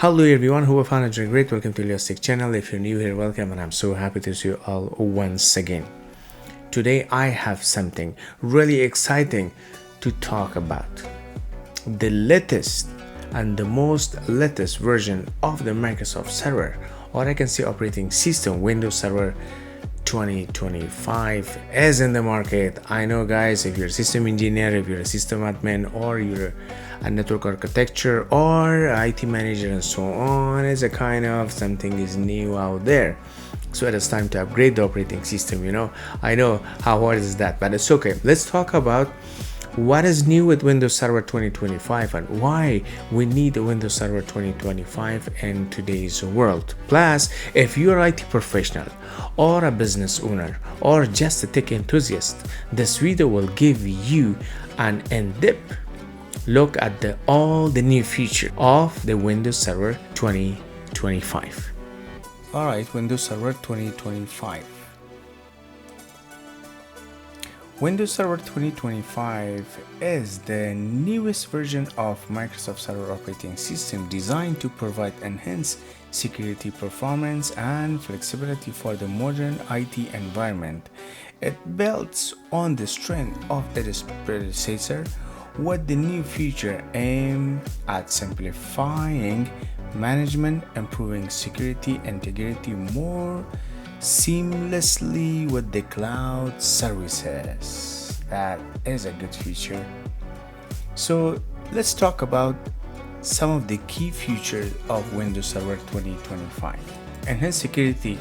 Hello everyone, who have found it doing great. Welcome to Leo's Tech channel. If you're new here, welcome, and I'm so happy to see you all once again. Today I have something really exciting to talk about. The latest and the most latest version of the Microsoft Server, or I can say operating system, Windows Server 2025 is in the market. I know, guys, if you're a system engineer, if you're a system admin, or you're a network architecture or IT manager and so on, it's a kind of something is new out there. So it is time to upgrade the operating system. I know how hard is that, but it's okay. Let's talk about what is new with Windows Server 2025 and why we need a Windows Server 2025 in today's world. Plus, if you're an IT professional or a business owner or just a tech enthusiast, this video will give you an in-depth look at all the new features of the Windows Server 2025. Alright, Windows Server 2025. Windows Server 2025 is the newest version of Microsoft Server operating system designed to provide enhanced security, performance, and flexibility for the modern IT environment. It builds on the strength of its predecessor, with the new feature aimed at simplifying management, improving security integrity more seamlessly with the cloud services. That is a good feature. So let's talk about some of the key features of Windows Server 2025. Enhanced security.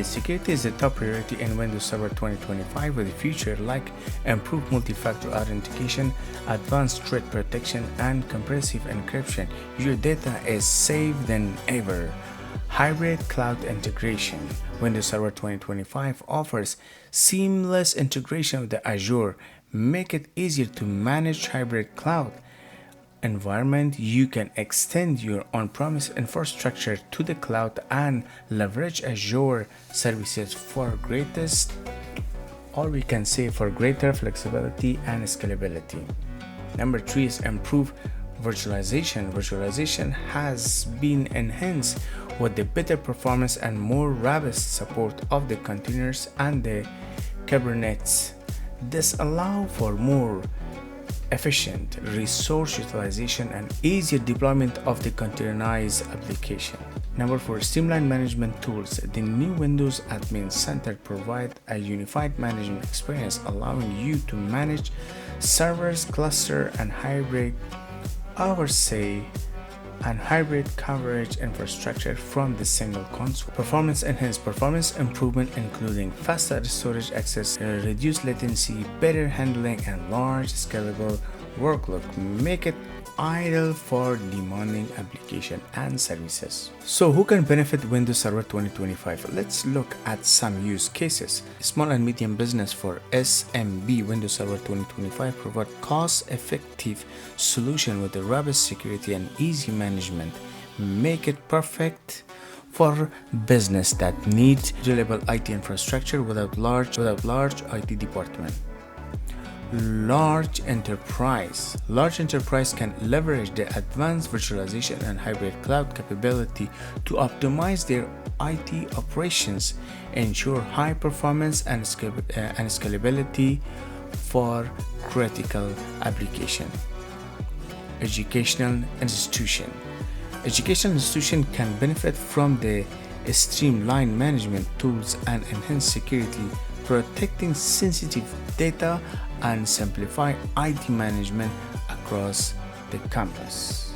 Security is a top priority in Windows Server 2025 with a feature like improved multi-factor authentication, advanced threat protection, and comprehensive encryption. Your data is safe than ever. Hybrid cloud integration. Windows Server 2025 offers seamless integration with the Azure, make it easier to manage hybrid cloud environment. You can extend your on-premise infrastructure to the cloud and leverage Azure services for greater flexibility and scalability. Number 3 is improved virtualization. Virtualization has been enhanced with the better performance and more robust support of the containers and the Kubernetes. This allows for more efficient resource utilization and easier deployment of the containerized application. Number 4, streamlined management tools. The new Windows Admin Center provides a unified management experience, allowing you to manage servers, cluster, and hybrid coverage infrastructure from the single console. Enhanced performance improvement, including faster storage access, reduced latency, better handling, and large scalable workload, make it ideal for demanding application and services. So who can benefit Windows Server 2025? Let's look at some use cases. Small and medium business for SMB. Windows Server 2025 provide cost-effective solution with a robust security and easy management, make it perfect for business that needs reliable IT infrastructure without large IT department. Large enterprise can leverage the advanced virtualization and hybrid cloud capability to optimize their IT operations, ensure high performance and scalability for critical application. Educational institution can benefit from the streamlined management tools and enhanced security, protecting sensitive data and simplify IT management across the campus.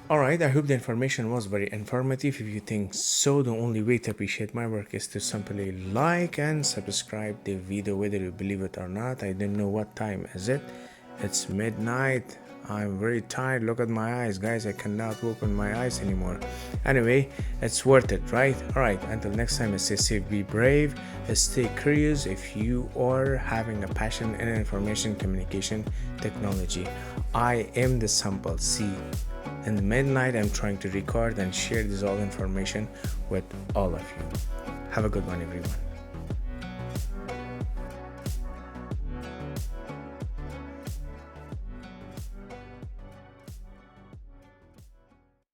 Alright, I hope the information was very informative. If you think so, the only way to appreciate my work is to simply like and subscribe the video, whether you believe it or not. I don't know what time is it. It's midnight. I'm very tired. Look at my eyes, guys. I cannot open my eyes anymore. Anyway, it's worth it, right? Alright, until next time, stay safe, be brave, stay curious if you are having a passion in information communication technology. I am the sample. See, in the midnight, I'm trying to record and share this all information with all of you. Have a good one, everyone.